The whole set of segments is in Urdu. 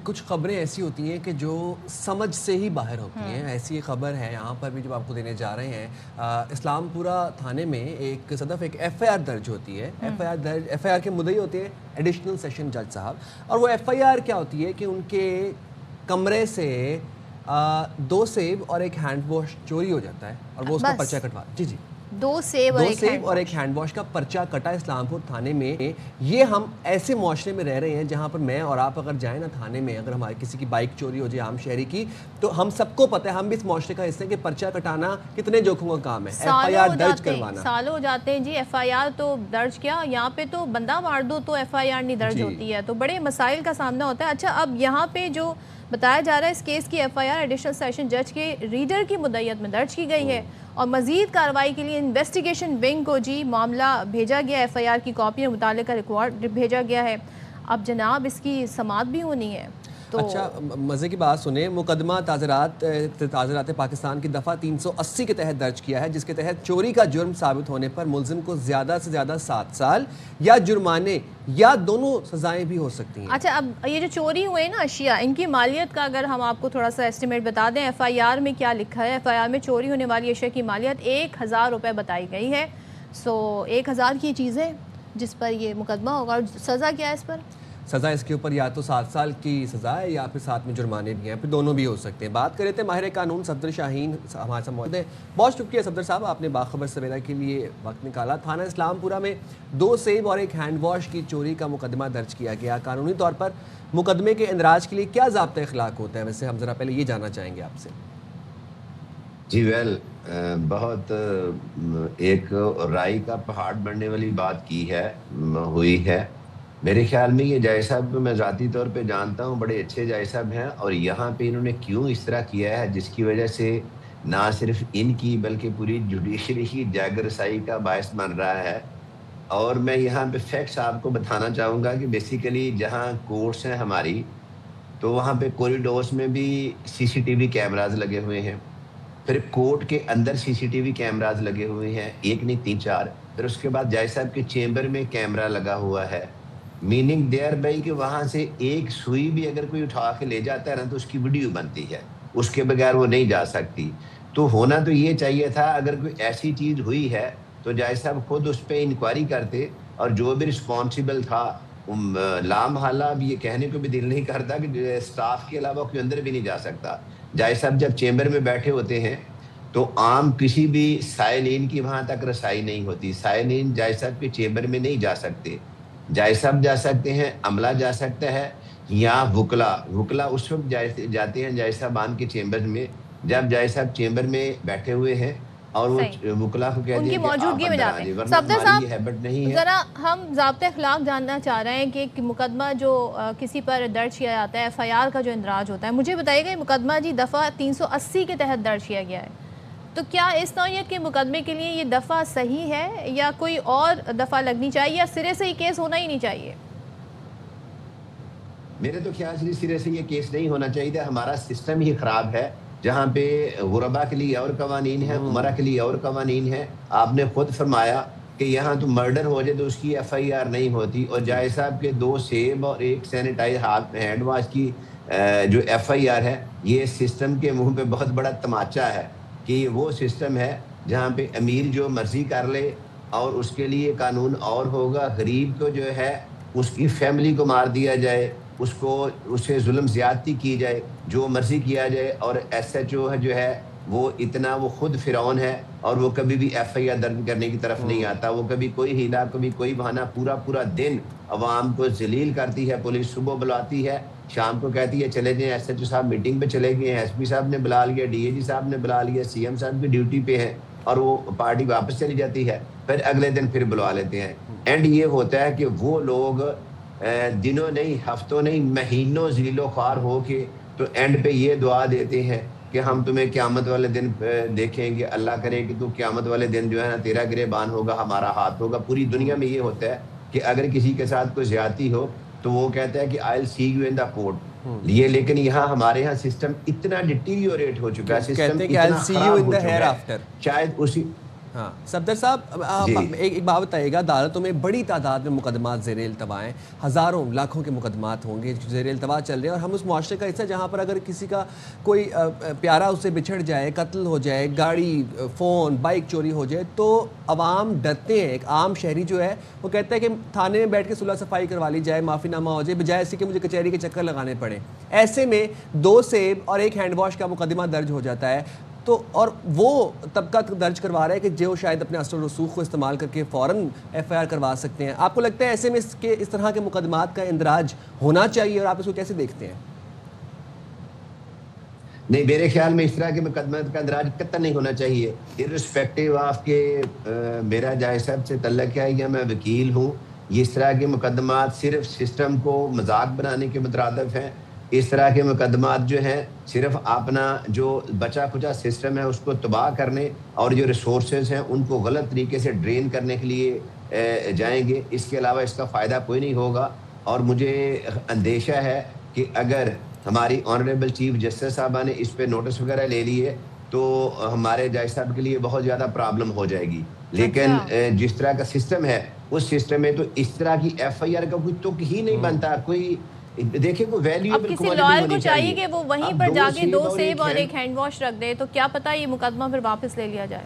کچھ خبریں ایسی ہوتی ہیں کہ جو سمجھ سے ہی باہر ہوتی ہیں. ایسی خبر ہے یہاں پر بھی جب آپ کو دینے جا رہے ہیں. اسلام پورہ تھانے میں ایک صدف ایک ایف آئی آر درج ہوتی ہے. ایف آئی آر کے مدعی ہوتے ہیں ایڈیشنل سیشن جج صاحب, اور وہ ایف آئی آر کیا ہوتی ہے کہ ان کے کمرے سے 2 سیب اور ایک ہینڈ واش چوری ہو جاتا ہے اور وہ اس کا پرچہ کٹوا. جی 2 سیب اور ایک ہینڈ واش کا پرچہ کٹا اسلام پور تھانے میں. یہ ہم ایسے معاشرے میں رہ رہے ہیں جہاں پر میں اور آپ اگر جائیں نا تھانے میں, اگر ہماری کسی کی بائک چوری ہو جائے عام شہری کی, تو ہم سب کو پتہ ہے, ہم بھی اس معاشرے کا حصہ ہیں کہ پرچہ کٹانا کتنے جوکھوں کا کام ہے. ایف آئی آر درج کروانا سالوں ہو جاتے ہیں جی. ایف آئی آر تو درج کیا, یہاں پہ تو بندہ مار دو تو ایف آئی آر نہیں درج ہوتی ہے, تو بڑے مسائل کا سامنا ہوتا ہے. اچھا, اب یہاں پہ جو بتایا جا رہا ہے اس کیس کی F I R additional session جج کے ریڈر کی مدعیت میں درج کی گئی ہے اور مزید کارروائی کے لیے انویسٹیگیشن ونگ کو جی معاملہ بھیجا گیا. ایف آئی آر کی کاپی اور متعلقہ ریکارڈ بھیجا گیا ہے. اب جناب اس کی سماعت بھی ہونی ہے. اچھا, مزے کی بات سنیں, مقدمہ تعزیرات پاکستان کی دفعہ 380 کے تحت درج کیا ہے, جس کے تحت چوری کا جرم ثابت ہونے پر ملزم کو زیادہ سے زیادہ 7 سال یا جرمانے یا دونوں سزائیں بھی ہو سکتی ہیں. اچھا, اب یہ جو چوری ہوئے نا اشیاء, ان کی مالیت کا اگر ہم آپ کو تھوڑا سا ایسٹیمیٹ بتا دیں. ایف آئی آر میں کیا لکھا ہے؟ ایف آئی آر میں چوری ہونے والی اشیاء کی مالیت 1000 روپے بتائی گئی ہے. 1000 کی چیزیں جس پر یہ مقدمہ ہوگا, اور سزا کیا ہے اس پر؟ سزا اس کے اوپر یا تو 7 سال کی سزا ہے یا پھر ساتھ میں جرمانے بھی ہیں, پھر دونوں بھی ہو سکتے ہیں. بات کرے تھے ماہر قانون صفدر شاہین ہمارے ساتھ موجود ہیں. بہت شکریہ صفدر صاحب, آپ نے باخبر سویرا کے لیے وقت نکالا. تھانہ اسلام پورہ میں 2 سیب اور ایک ہینڈ واش کی چوری کا مقدمہ درج کیا گیا. قانونی طور پر مقدمے کے اندراج کے لیے کیا ضابطۂ اخلاق ہوتا ہے؟ ویسے ہم ذرا پہلے یہ جاننا چاہیں گے آپ سے. جی بہت ایک رائی کا پہاڑ بننے والی بات ہوئی ہے. میرے خیال میں یہ جج صاحب کو میں ذاتی طور پہ جانتا ہوں, بڑے اچھے جج صاحب ہیں, اور یہاں پہ انہوں نے کیوں اس طرح کیا ہے جس کی وجہ سے نہ صرف ان کی بلکہ پوری جوڈیشری کی جاگ رسائی کا باعث بن رہا ہے. اور میں یہاں پہ فیکٹس آپ کو بتانا چاہوں گا کہ بیسیکلی جہاں کورٹس ہیں ہماری, تو وہاں پہ کوریڈورس میں بھی سی سی ٹی وی کیمراز لگے ہوئے ہیں. پھر کورٹ کے اندر سی سی ٹی وی کیمراز لگے ہوئے ہیں, 1 نہیں 3 4. پھر اس کے بعد جج صاحب کے چیمبر میں کیمرہ لگا ہوا ہے. میننگ دیئر بائی کہ وہاں سے ایک سوئی بھی اگر کوئی اٹھا کے لے جاتا ہے نا تو اس کی ویڈیو بنتی ہے, اس کے بغیر وہ نہیں جا سکتی. تو ہونا تو یہ چاہیے تھا, اگر کوئی ایسی چیز ہوئی ہے تو جج صاحب خود اس پہ انکوائری کرتے, اور جو بھی رسپانسیبل تھا, لامحالہ اب یہ کہنے کو بھی دل نہیں کرتا کہ سٹاف کے علاوہ کوئی اندر بھی نہیں جا سکتا. جج صاحب جب چیمبر میں بیٹھے ہوتے ہیں تو عام کسی بھی سائلین کی وہاں تک رسائی نہیں ہوتی. سائلین جج صاحب کے چیمبر میں نہیں جا سکتے. جج صاحب جا سکتے ہیں, عملہ جا سکتا ہے, یا وکلا اس وقت جاتے ہیں جج صاحبان کے چیمبر میں جب جج صاحب چیمبر میں بیٹھے ہوئے ہیں, اور وہ وکلا کو کہتے ہیں کہ آپ اندر آ جائیں, ورنہ ہماری یہ ہیبٹ نہیں ہے. ذرا ہم ضابطۂ اخلاق جاننا چاہ رہے ہیں کہ مقدمہ جو کسی پر درج کیا جاتا ہے, ایف آئی آر کا جو اندراج ہوتا ہے, مجھے بتائیے گا یہ مقدمہ جی دفعہ 380 کے تحت درج کیا گیا ہے, تو کیا اس نوعیت کے مقدمے کے لیے یہ دفعہ صحیح ہے یا کوئی اور دفعہ لگنی چاہیے, یا سرے سے یہ کیس ہونا ہی نہیں چاہیے؟ میرے تو خیال سے سرے سے یہ کیس نہیں ہونا چاہیے. ہمارا سسٹم ہی خراب ہے, جہاں پہ غربا کے لیے اور قوانین ہیں, عمرہ کے لیے اور قوانین ہیں. آپ نے خود فرمایا کہ یہاں تو مرڈر ہو جائے تو اس کی ایف آئی آر نہیں ہوتی, اور جج صاحب کے 2 سیب اور ایک سینیٹائز ہینڈ واش کی جو ایف آئی آر ہے, یہ سسٹم کے منہ پہ بہت بڑا تماچا ہے کہ یہ وہ سسٹم ہے جہاں پہ امیر جو مرضی کر لے اور اس کے لیے قانون اور ہوگا. غریب کو جو ہے اس کی فیملی کو مار دیا جائے, اسے ظلم زیادتی کی جائے, جو مرضی کیا جائے. اور ایس ایچ او جو ہے وہ خود فرعون ہے, اور وہ کبھی بھی ایف آئی آر درج کرنے کی طرف نہیں آتا. وہ کبھی کوئی ہیلا, کبھی کوئی بہانہ, پورا دن عوام کو ذلیل کرتی ہے. پولیس صبح بلاتی ہے, شام کو کہتی ہے چلے جائیں, ایس ایچ او صاحب میٹنگ پہ چلے گئے ہیں, ایس پی صاحب نے بلا لیا, ڈی اے جی صاحب نے بلا لیا, سی ایم صاحب کی ڈیوٹی پہ ہیں, اور وہ پارٹی واپس چلی جاتی ہے. پھر اگلے دن پھر بلا لیتے ہیں. اینڈ یہ ہوتا ہے کہ وہ لوگ دنوں نہیں, ہفتوں نہیں, مہینوں ذلیل و خوار ہو کے تو اینڈ پہ یہ دعا دیتے ہیں کہ ہم تمہیں قیامت والے دن دیکھیں گے, اللہ کرے کہ تو قیامت والے دن جو ہے نا تیرا گریبان ہوگا, ہمارا ہاتھ ہوگا. پوری دنیا میں یہ ہوتا ہے کہ اگر کسی کے ساتھ کوئی زیادتی ہو تو وہ کہتا ہے کہ آئی ول سی یو ان دا کورٹ. یہ لیکن یہاں ہمارے یہاں سسٹم اتنا ڈیٹیریوریٹ ہو چکا ہے, سسٹم اتنا خراب ہو چکا ہے, شاید ہاں صفدر صاحب آپ ایک بات بتائیے گا، عدالتوں میں بڑی تعداد میں مقدمات زیر التوا ہیں، ہزاروں لاکھوں کے مقدمات ہوں گے زیر التوا چل رہے ہیں، اور ہم اس معاشرے کا حصہ جہاں پر اگر کسی کا کوئی پیارا اس سے بچھڑ جائے، قتل ہو جائے، گاڑی فون بائک چوری ہو جائے تو عوام ڈرتے ہیں. ایک عام شہری جو ہے وہ کہتا ہے کہ تھانے میں بیٹھ کے صلح صفائی کروا لی جائے، معافی نامہ ہو جائے، بجائے اسی کہ مجھے کچہری کے چکر لگانے پڑے. ایسے میں 2 سیب اور 1 ہینڈ واش کا مقدمہ درج ہو جاتا ہے. تو اور وہ طبقہ درج کروا رہا ہے کہ جو شاید اپنے اثر و رسوخ کو استعمال کر کے فوراً ایف آئی آر کروا سکتے ہیں. آپ کو لگتا ہے ایسے میں اس طرح کے مقدمات کا اندراج ہونا چاہیے، اور آپ اس کو کیسے دیکھتے ہیں؟ نہیں، میرے خیال میں اس طرح کے مقدمات کا اندراج قطعا نہیں ہونا چاہیے، ارسپیکٹو آف کے میرا جائے صاحب سے تعلق ہے یا میں وکیل ہوں. اس طرح کے مقدمات صرف سسٹم کو مذاق بنانے کے مترادف ہیں. اس طرح کے مقدمات جو ہیں صرف اپنا جو بچا کھچا سسٹم ہے اس کو تباہ کرنے اور جو ریسورسز ہیں ان کو غلط طریقے سے ڈرین کرنے کے لیے جائیں گے. اس کے علاوہ اس کا فائدہ کوئی نہیں ہوگا. اور مجھے اندیشہ ہے کہ اگر ہماری آنریبل چیف جسٹس صاحبہ نے اس پہ نوٹس وغیرہ لے لیے تو ہمارے جج صاحب کے لیے بہت زیادہ پرابلم ہو جائے گی. لیکن جس طرح کا سسٹم ہے اس سسٹم میں تو اس طرح کی ایف آئی آر کا کوئی تک ہی نہیں بنتا. کوئی دیکھیں کوئی ویلیوبل اب کسی لائر کو چاہیے کہ وہ وہیں پر جا کے 2 سیب اور 1 ہینڈ واش رکھ دے تو کیا پتہ یہ مقدمہ پھر واپس لے لیا جائے.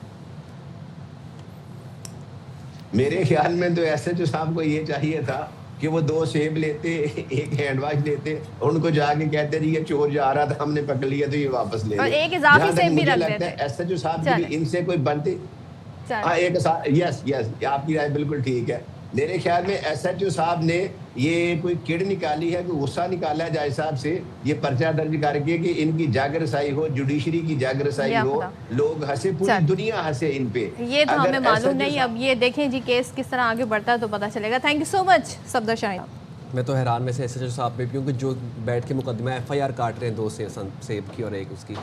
میرے خیال میں تو ایسے جو صاحب کو یہ چاہیے تھا کہ وہ 2 سیب لیتے، 1 ہینڈ واش لیتے اور ان کو جا کے کہتے جی یہ چور جا رہا تھا ہم نے پکڑ لیا تو یہ واپس لے لیا. اور ایک اضافی سیب بھی رکھ دیتے. ایسا جو صاحب ان سے کوئی بنتی ایک یس آپ کی رائے بالکل ٹھیک ہے. میرے خیال میں ایس ایچ او صاحب نے یہ کوئی کڑ نکالی ہے، کوئی غصہ نکالا ہے جائے صاحب سے یہ پرچہ درج کر کے کہ ان کی جاگ رسائی ہو، جوڈیشری کی جاگ رسائی ہو، لوگ ہنسے، پوری دنیا ہنسے ان پہ. یہ تو ہمیں معلوم نہیں. اب یہ دیکھیں جی کیس کس طرح آگے بڑھتا ہے تو پتہ چلے گا. تھینک یو سو مچ صفدر شاہین. میں تو حیران میں سے ایس ایچ او صاحب پہ بھی ہوں کہ جو بیٹھ کے مقدمہ ایف آئی آر کاٹ رہے ہیں 2 سیب کی اور 1 اس کی.